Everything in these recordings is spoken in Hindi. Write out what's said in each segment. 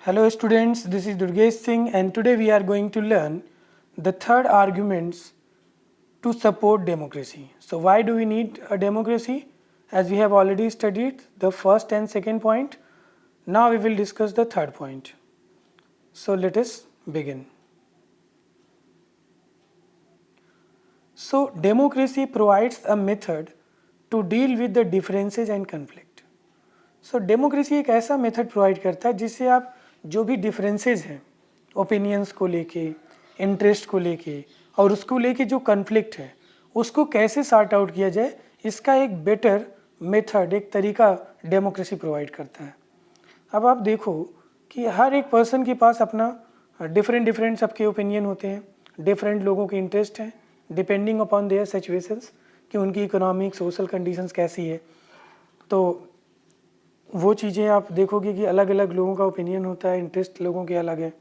Hello students, this is Durgesh Singh and today we are going to learn the third arguments to support democracy. So why do we need a democracy? As we have already studied the first and second point, now we will discuss the third point. So let us begin. So democracy provides a method to deal with the differences and conflict. So democracy एक ऐसा मेथड प्रोवाइड करता है जिससे आप जो भी डिफरेंसेस हैं ओपिनियंस को लेके, इंटरेस्ट को लेके और उसको लेके जो कन्फ्लिक्ट है उसको कैसे सॉर्ट आउट किया जाए, इसका एक बेटर मेथड, एक तरीका डेमोक्रेसी प्रोवाइड करता है. अब आप देखो कि हर एक पर्सन के पास अपना डिफरेंट सबके ओपिनियन होते हैं, डिफरेंट लोगों के इंटरेस्ट हैं डिपेंडिंग अपॉन देयर सिचुएशंस कि उनकी इकोनॉमिक सोशल कंडीशंस कैसी है. तो वो चीज़ें आप देखोगे कि अलग अलग लोगों का ओपिनियन होता है, इंटरेस्ट लोगों के अलग है.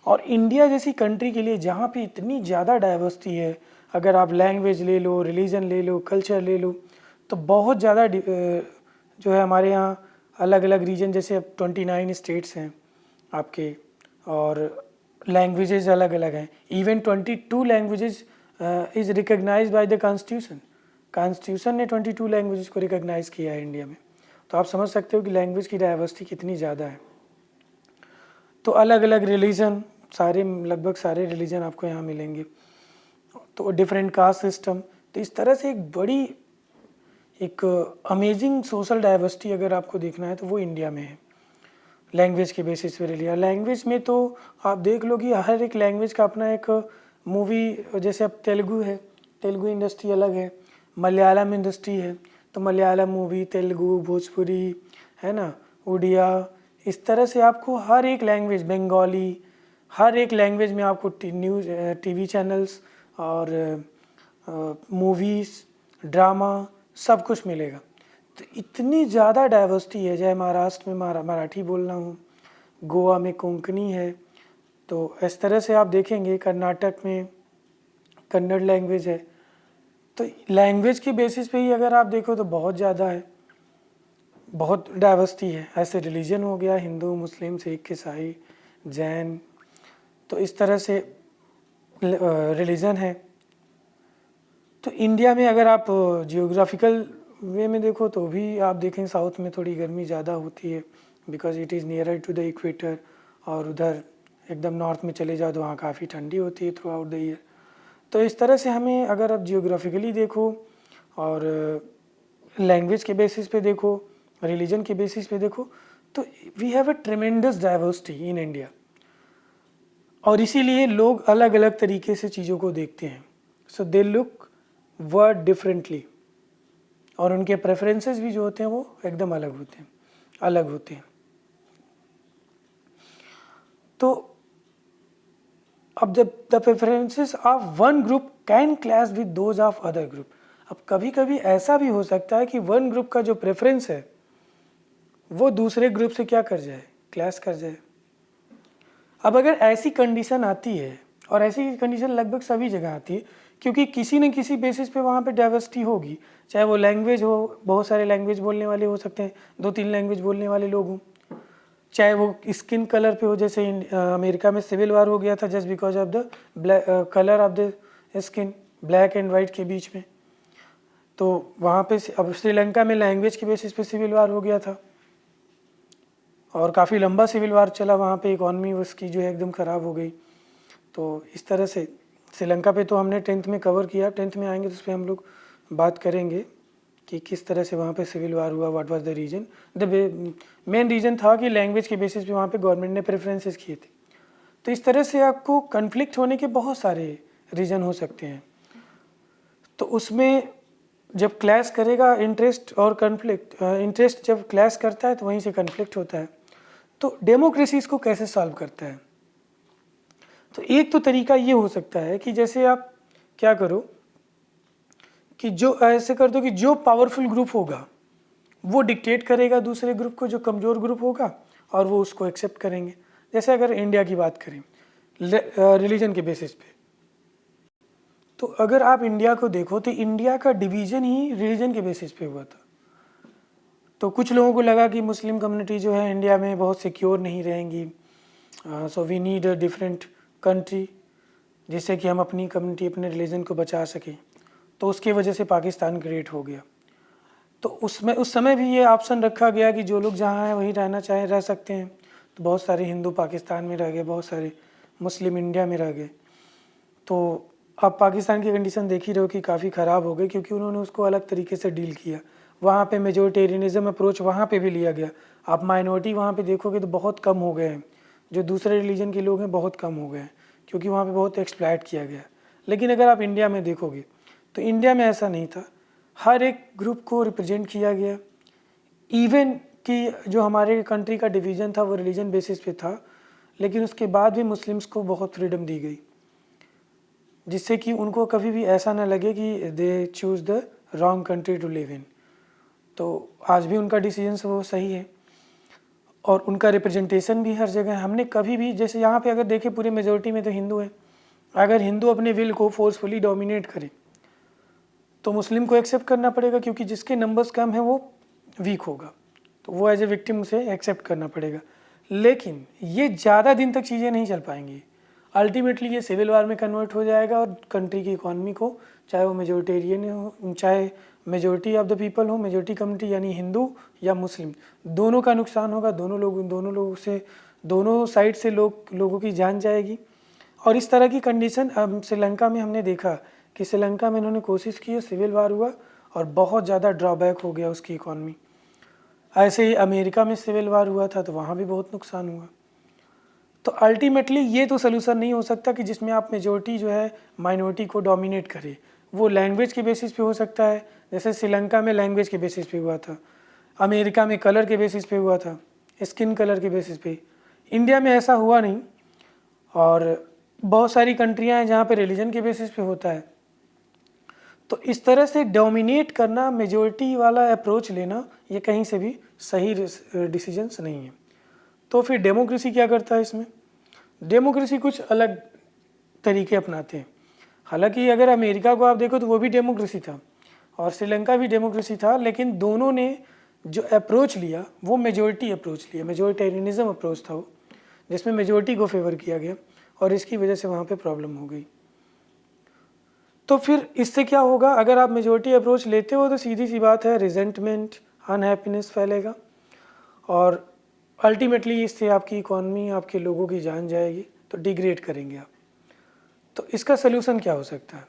और इंडिया जैसी कंट्री के लिए जहाँ पे इतनी ज़्यादा डाइवर्सिटी है, अगर आप लैंग्वेज ले लो, रिलीजन ले लो, कल्चर ले लो, तो बहुत ज़्यादा जो है हमारे यहाँ अलग अलग रीजन, जैसे अब 29 स्टेट्स हैं आपके और लैंग्वेजेस अलग अलग हैं. Even 22 languages is recognised by the constitution ने 22 लैंग्वेजेस को रिकग्नाइज़ किया है इंडिया में. तो आप समझ सकते हो कि लैंग्वेज की डाइवर्सिटी कितनी ज़्यादा है. तो अलग अलग रिलीजन, लगभग सारे रिलीजन आपको यहाँ मिलेंगे. तो डिफरेंट कास्ट सिस्टम, तो इस तरह से एक अमेजिंग सोशल डाइवर्सिटी अगर आपको देखना है तो वो इंडिया में है. लैंग्वेज के बेसिस पे ले लिया. लैंग्वेज में तो आप देख लो कि हर एक लैंग्वेज का अपना एक मूवी, जैसे अब तेलुगु है, तेलुगु इंडस्ट्री अलग है, मलयालम इंडस्ट्री है, तो मलयालम मूवी, तेलुगु, भोजपुरी है ना, उड़िया, इस तरह से आपको हर एक लैंग्वेज, बंगाली, हर एक लैंग्वेज में आपको न्यूज़, टीवी चैनल्स और मूवीज़, ड्रामा सब कुछ मिलेगा. तो इतनी ज़्यादा डाइवर्सिटी है. चाहे महाराष्ट्र में मराठी बोलना हो, गोवा में कोंकणी है, तो इस तरह से आप देखेंगे कर्नाटक में कन्नड़ लैंग्वेज है. तो लैंग्वेज के बेसिस पे ही अगर आप देखो तो बहुत ज़्यादा है, बहुत डाइवर्सिटी है. ऐसे रिलीजन हो गया, हिंदू, मुस्लिम, सिख, ईसाई, जैन, तो इस तरह से रिलीजन है. तो इंडिया में अगर आप जियोग्राफिकल वे में देखो तो भी आप देखें साउथ में थोड़ी गर्मी ज़्यादा होती है because it is nearer to the equator, और उधर एकदम नॉर्थ में चले जाओ तो वहाँ काफ़ी ठंडी होती है थ्रू आउट द ईयर. तो इस तरह से हमें अगर आप जियोग्राफिकली देखो और लैंग्वेज के बेसिस पे देखो, रिलीजन के बेसिस पे देखो, तो we have a tremendous diversity in India. और इसीलिए लोग अलग अलग तरीके से चीज़ों को देखते हैं. सो दे लुक वर्ड डिफरेंटली, और उनके प्रेफरेंसेस भी जो होते हैं वो एकदम अलग होते हैं. तो अब जब the preferences of one group can clash with those of other group, अब कभी कभी ऐसा भी हो सकता है कि वन ग्रुप का जो प्रेफरेंस है वो दूसरे ग्रुप से क्या कर जाए, क्लैश कर जाए. अब अगर ऐसी कंडीशन आती है, और ऐसी कंडीशन लगभग सभी जगह आती है, क्योंकि किसी न किसी बेसिस पे वहाँ पे डाइवर्सिटी होगी. चाहे वो लैंग्वेज हो, बहुत सारे लैंग्वेज बोलने वाले हो सकते हैं, 2-3 लैंग्वेज बोलने वाले लोग हों. चाहे वो स्किन कलर पे हो, जैसे अमेरिका में सिविल वार हो गया था just because of the colour of the skin, black and white के बीच में. तो वहाँ पे अब श्रीलंका में लैंग्वेज के बेसिस पे सिविल वार हो गया था और काफ़ी लंबा सिविल वार चला. वहाँ पे इकॉनमी उसकी जो है एकदम ख़राब हो गई. तो इस तरह से श्रीलंका पे तो हमने 10th में कवर किया, 10th में आएंगे तो उस पर हम लोग बात करेंगे कि किस तरह से वहाँ पे सिविल वार हुआ, what was the reason. The main reason था कि लैंग्वेज के बेसिस पे वहाँ पे गवर्नमेंट ने प्रेफरेंसेस किए थे. तो इस तरह से आपको कन्फ्लिक्ट होने के बहुत सारे रीज़न हो सकते हैं. तो उसमें जब क्लैश करेगा इंटरेस्ट और कन्फ्लिक्ट, इंटरेस्ट जब क्लैश करता है तो वहीं से कन्फ्लिक्ट होता है. तो डेमोक्रेसी इसको कैसे सॉल्व करता है? तो एक तो तरीका ये हो सकता है कि जैसे आप क्या करो कि जो ऐसे कर दो कि जो पावरफुल ग्रुप होगा वो डिक्टेट करेगा दूसरे ग्रुप को, जो कमज़ोर ग्रुप होगा, और वो उसको एक्सेप्ट करेंगे. जैसे अगर इंडिया की बात करें रिलीजन के बेसिस पे, तो अगर आप इंडिया को देखो तो इंडिया का डिवीज़न ही रिलीजन के बेसिस पे हुआ था. तो कुछ लोगों को लगा कि मुस्लिम कम्युनिटी जो है इंडिया में बहुत सिक्योर नहीं रहेंगी, so we need a different country जिससे कि हम अपनी कम्युनिटी अपने रिलीजन को बचा सकें। तो उसकी वजह से पाकिस्तान क्रिएट हो गया। तो उसमें उस समय भी ये ऑप्शन रखा गया कि जो लोग जहाँ हैं वहीं रहना चाहें रह सकते हैं। तो बहुत सारे हिंदू पाकिस्तान में रह गए, बहुत सारे मुस्लिम इंडिया में रह गए। तो अब पाकिस्तान की कंडीशन देख ही रहे हो कि काफ़ी ख़राब हो गई, क्योंकि उन्होंने उसको अलग तरीके से डील किया। वहाँ पे मेजोरिटेरियनिज्म अप्रोच वहाँ पे भी लिया गया। आप माइनॉरिटी वहाँ पे देखोगे तो बहुत कम हो गए हैं, जो दूसरे रिलीजन के लोग हैं बहुत कम हो गए हैं, क्योंकि वहाँ पे बहुत एक्सप्लॉइट किया गया। लेकिन अगर आप इंडिया में देखोगे तो इंडिया में ऐसा नहीं था, हर एक ग्रुप को रिप्रेजेंट किया गया। इवन कि जो हमारे कंट्री का डिवीज़न था वो रिलीजन बेसिस पे था, लेकिन उसके बाद भी मुस्लिम्स को बहुत फ्रीडम दी गई, जिससे कि उनको कभी भी ऐसा ना लगे कि they choose the wrong country to live in. तो आज भी उनका डिसीजन वो सही है और उनका रिप्रेजेंटेशन भी हर जगह। हमने कभी भी, जैसे यहाँ पे अगर देखें पूरे मेजोरिटी में तो हिंदू है, अगर हिंदू अपने विल को फोर्सफुली डोमिनेट करे तो मुस्लिम को एक्सेप्ट करना पड़ेगा, क्योंकि जिसके नंबर्स कम है वो वीक होगा, तो वो एज ए विक्टिम उसे एक्सेप्ट करना पड़ेगा। लेकिन ये ज़्यादा दिन तक चीज़ें नहीं चल पाएंगी। अल्टीमेटली ये सिविल वार में कन्वर्ट हो जाएगा और कंट्री की इकॉनमी को, चाहे वो मेजोरिटेरियन हो, चाहे मेजोरिटी ऑफ द पीपल हो, मेजोरिटी कम्युनिटी यानी हिंदू या मुस्लिम, दोनों का नुकसान होगा। दोनों लोगों से, दोनों साइड से लोगों की जान जाएगी। और इस तरह की कंडीशन अब श्रीलंका में हमने देखा कि श्रीलंका में इन्होंने कोशिश की, सिविल वार हुआ और बहुत ज़्यादा ड्रॉबैक हो गया उसकी इकॉनमी। ऐसे ही अमेरिका में सिविल वार हुआ था तो वहाँ भी बहुत नुकसान हुआ। तो अल्टीमेटली ये तो सोल्यूशन नहीं हो सकता कि जिसमें आप मेजोरिटी जो है माइनॉरिटी को डोमिनेट करे। वो लैंग्वेज के बेसिस पे हो सकता है, जैसे श्रीलंका में लैंग्वेज के बेसिस पे हुआ था, अमेरिका में कलर के बेसिस पे हुआ था, स्किन कलर के बेसिस पे। इंडिया में ऐसा हुआ नहीं, और बहुत सारी कंट्रियां हैं जहाँ पे रिलीजन के बेसिस पे होता है। तो इस तरह से डोमिनेट करना, मेजोरिटी वाला अप्रोच लेना, ये कहीं से भी सही डिसीजंस नहीं है। तो फिर डेमोक्रेसी क्या करता है इसमें? डेमोक्रेसी कुछ अलग तरीके अपनाते हैं। हालांकि अगर अमेरिका को आप देखो तो वो भी डेमोक्रेसी था और श्रीलंका भी डेमोक्रेसी था, लेकिन दोनों ने जो अप्रोच लिया वो मेजोरिटी अप्रोच लिया, मेजोरिटेरियनिज्म अप्रोच था वो, जिसमें मेजोरिटी को फेवर किया गया और इसकी वजह से वहाँ पे प्रॉब्लम हो गई। तो फिर इससे क्या होगा? अगर आप मेजोरिटी अप्रोच लेते हो तो सीधी सी बात है, रिजेंटमेंट, अनहैप्पीनेस फैलेगा और अल्टीमेटली इससे आपकी इकॉनमी, आपके लोगों की जान जाएगी, तो डिग्रेड करेंगे आप। तो इसका सलूशन क्या हो सकता है?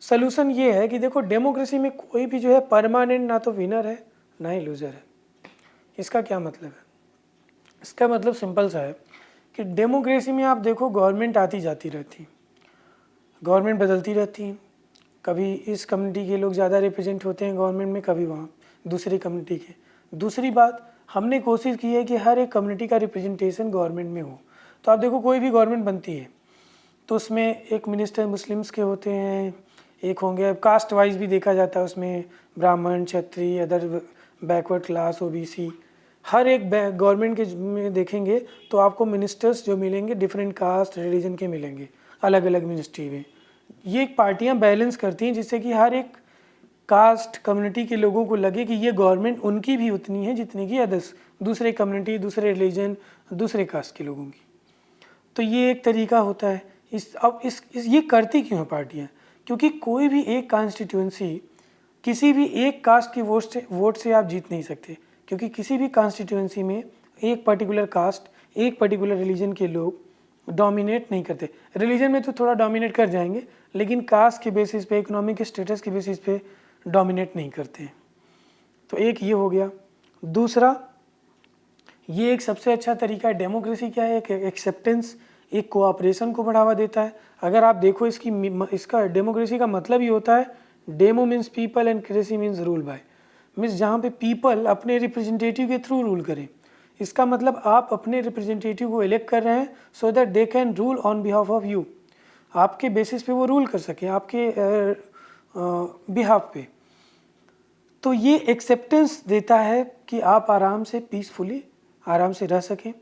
सलूशन ये है कि देखो, डेमोक्रेसी में कोई भी जो है परमानेंट ना तो विनर है ना ही लूज़र है। इसका क्या मतलब है? इसका मतलब सिंपल सा है कि डेमोक्रेसी में आप देखो गवर्नमेंट आती जाती रहती है, गवर्नमेंट बदलती रहती है। कभी इस कम्युनिटी के लोग ज़्यादा रिप्रेजेंट होते हैं गवर्नमेंट में, कभी वहाँ दूसरी कम्युनिटी के। दूसरी बात, हमने कोशिश की है कि हर एक कम्युनिटी का रिप्रेजेंटेशन गवर्नमेंट में हो। तो आप देखो कोई भी गवर्नमेंट बनती है तो उसमें एक मिनिस्टर मुस्लिम्स के होते हैं, एक होंगे, कास्ट वाइज भी देखा जाता है उसमें, ब्राह्मण, क्षत्रिय, अदर बैकवर्ड क्लास, ओबीसी। हर एक गवर्नमेंट के में देखेंगे तो आपको मिनिस्टर्स जो मिलेंगे डिफरेंट कास्ट रिलीजन के मिलेंगे अलग अलग मिनिस्ट्री में। ये पार्टियां बैलेंस करती हैं जिससे कि हर एक कास्ट कम्युनिटी के लोगों को लगे कि ये गवर्नमेंट उनकी भी उतनी है जितनी की अदर्स, दूसरे कम्युनिटी, दूसरे रिलीजन, दूसरे कास्ट के लोगों की। तो ये एक तरीका होता है। ये करती क्यों है पार्टियाँ? क्योंकि कोई भी एक कॉन्स्टिट्यूंसी किसी भी एक कास्ट की वोट से आप जीत नहीं सकते, क्योंकि किसी भी कॉन्स्टिट्यूंसी में एक पर्टिकुलर कास्ट, एक पर्टिकुलर रिलीजन के लोग डोमिनेट नहीं करते। रिलीजन में तो थोड़ा डोमिनेट कर जाएंगे, लेकिन कास्ट के बेसिस पे, इकोनॉमिक स्टेटस के बेसिस पे डोमिनेट नहीं करते हैं। तो एक ये हो गया। दूसरा, ये एक सबसे अच्छा तरीका है। डेमोक्रेसी क्या है? एक एक्सेप्टेंस, एक कोऑपरेशन को बढ़ावा देता है। अगर आप देखो इसका डेमोक्रेसी का मतलब ही होता है, demo means people and cracy means rule by, means जहाँ पे पीपल अपने रिप्रेजेंटेटिव के थ्रू रूल करें। इसका मतलब आप अपने रिप्रेजेंटेटिव को इलेक्ट कर रहे हैं so that they can rule on behalf of you, आपके बेसिस पे वो रूल कर सकें, आपके बिहाफ पे। तो ये एक्सेप्टेंस देता है कि आप आराम से पीसफुली आराम से रह सकें।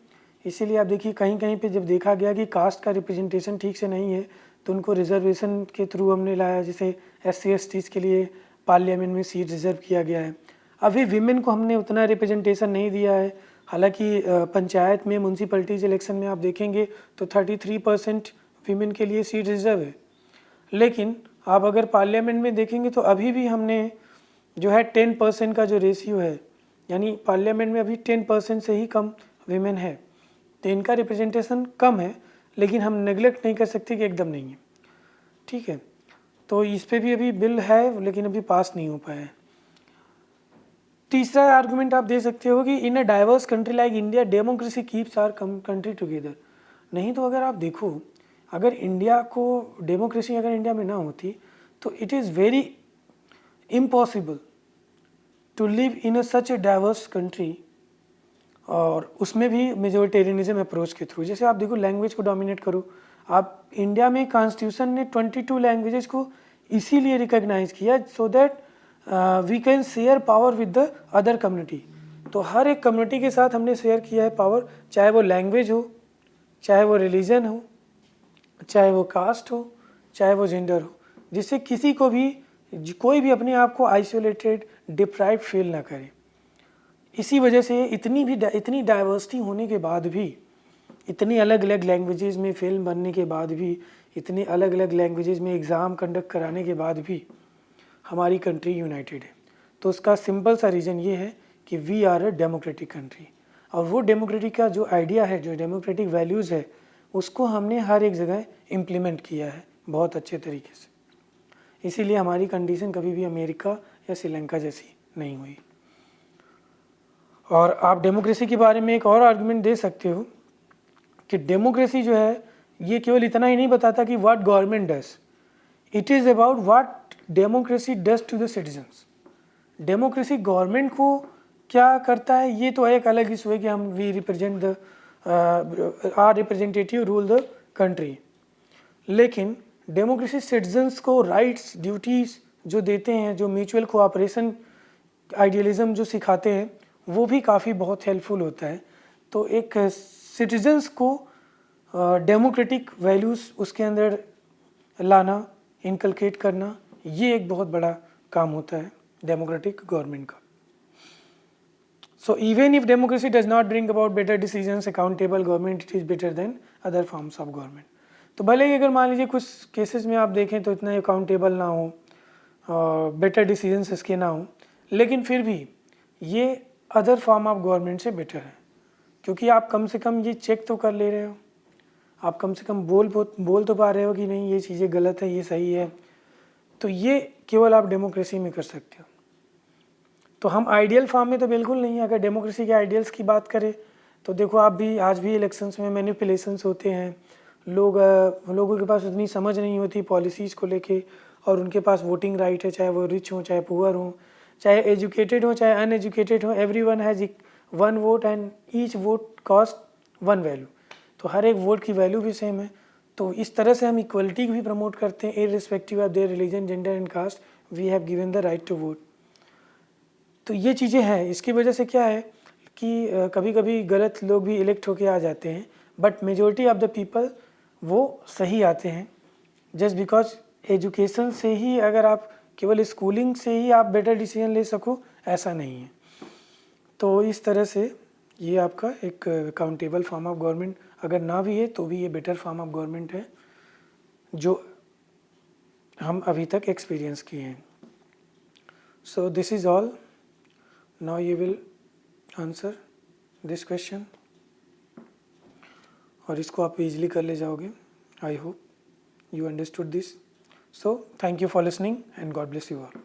इसीलिए आप देखिए कहीं कहीं पे जब देखा गया कि कास्ट का रिप्रेजेंटेशन ठीक से नहीं है तो उनको रिजर्वेशन के थ्रू हमने लाया, जैसे SC/STs के लिए पार्लियामेंट में सीट रिजर्व किया गया है। अभी विमेन को हमने उतना रिप्रेजेंटेशन नहीं दिया है हालांकि पंचायत में म्यूनसिपैलिटीज इलेक्शन में आप देखेंगे तो 33% वीमेन के लिए सीट रिजर्व है, लेकिन आप अगर पार्लियामेंट में देखेंगे तो अभी भी हमने जो है 10% का जो रेशियो है, यानी पार्लियामेंट में अभी 10% से ही कम वीमेन है। तो इनका रिप्रेजेंटेशन कम है, लेकिन हम नेगलेक्ट नहीं कर सकते कि एकदम नहीं है। ठीक है, तो इस पे भी अभी बिल है, लेकिन अभी पास नहीं हो पाया है। तीसरा आर्गुमेंट आप दे सकते हो कि in a diverse country like India democracy keeps our country together. नहीं तो अगर आप देखो, अगर इंडिया को डेमोक्रेसी अगर इंडिया में ना होती तो it is very impossible to live in a such a diverse country, और उसमें भी मेजोरिटेरियनिज्म अप्रोच के थ्रू। जैसे आप देखो, लैंग्वेज को डोमिनेट करो, आप इंडिया में कॉन्स्टिट्यूशन ने 22 लैंग्वेजेस को इसीलिए रिकॉग्नाइज किया so that we can share power with the other community. तो हर एक कम्युनिटी के साथ हमने शेयर किया है पावर, चाहे वो लैंग्वेज हो, चाहे वो रिलीजन हो, चाहे वो कास्ट हो, चाहे वो जेंडर हो, जिससे किसी को भी कोई भी अपने आप को आइसोलेटेड डिप्राइव फील ना करे। इसी वजह से इतनी डाइवर्सिटी होने के बाद भी, इतनी अलग अलग लैंग्वेजेस में फिल्म बनने के बाद भी, इतनी अलग अलग लैंग्वेजेस में एग्ज़ाम कंडक्ट कराने के बाद भी हमारी कंट्री यूनाइटेड है। तो उसका सिंपल सा रीज़न ये है कि we are a democratic country, और वो डेमोक्रेटिक का जो आइडिया है, जो डेमोक्रेटिक वैल्यूज़ है, उसको हमने हर एक जगह इम्प्लीमेंट किया है बहुत अच्छे तरीके से। इसीलिए हमारी कंडीशन कभी भी अमेरिका या श्रीलंका जैसी नहीं हुई। और आप डेमोक्रेसी के बारे में एक और आर्गुमेंट दे सकते हो कि डेमोक्रेसी जो है ये केवल इतना ही नहीं बताता कि what government does, it is about what democracy does to the citizens. Democracy government को क्या करता है ये तो एक अलग इशू है कि हम we represent the are representative rule the country, लेकिन डेमोक्रेसी सिटीजन्स को राइट्स ड्यूटीज़ जो देते हैं, जो म्यूचुअल कोऑपरेशन आइडियलिज्म जो सिखाते हैं, वो भी काफ़ी बहुत हेल्पफुल होता है। तो एक सिटीजन्स को डेमोक्रेटिक वैल्यूज़ उसके अंदर लाना, इनकलकेट करना, ये एक बहुत बड़ा काम होता है डेमोक्रेटिक गवर्नमेंट का। So even if democracy does not bring about better decisions, accountable government, it is better than other forms of government. तो भले ही अगर मान लीजिए कुछ केसेस में आप देखें तो इतना अकाउंटेबल ना हो, बेटर डिसीजंस इसके ना हो, लेकिन फिर भी ये अदर फॉर्म ऑफ गवर्नमेंट से बेटर है, क्योंकि आप कम से कम ये चेक तो कर ले रहे हो, आप कम से कम बोल तो पा रहे हो कि नहीं ये चीज़ें गलत है, ये सही है। तो ये केवल आप डेमोक्रेसी में कर सकते हो। तो हम आइडियल फॉर्म में तो बिल्कुल नहीं है। अगर डेमोक्रेसी के आइडियल्स की बात करें तो देखो, आप भी आज भी इलेक्शंस में मैनिपुलेशंस होते हैं, लोगों के पास उतनी समझ नहीं होती पॉलिसीज़ को लेके, और उनके पास वोटिंग राइट है, चाहे वो रिच हो, चाहे पुअर हो, चाहे एजुकेटेड हो, चाहे अनएजुकेटेड हो, everyone has one vote and each vote cost one value. तो हर एक वोट की वैल्यू भी सेम है। तो इस तरह से हम इक्वलिटी को भी प्रमोट करते हैं, irrespective of their religion, gender and caste, we have given the right to vote. तो ये चीज़ें हैं। इसकी वजह से क्या है कि कभी कभी गलत लोग भी इलेक्ट होके आ जाते हैं, but majority of the people वो सही आते हैं, जस्ट बिकॉज एजुकेशन से ही, अगर आप केवल स्कूलिंग से ही आप बेटर डिसीजन ले सको, ऐसा नहीं है। तो इस तरह से ये आपका एक अकाउंटेबल फॉर्म ऑफ गवर्नमेंट अगर ना भी है तो भी ये बेटर फॉर्म ऑफ गवर्नमेंट है जो हम अभी तक एक्सपीरियंस किए हैं। So this is all. Now you will answer this question, और इसको आप इजीली कर ले जाओगे। I hope you understood this. So thank you for listening and God bless you all.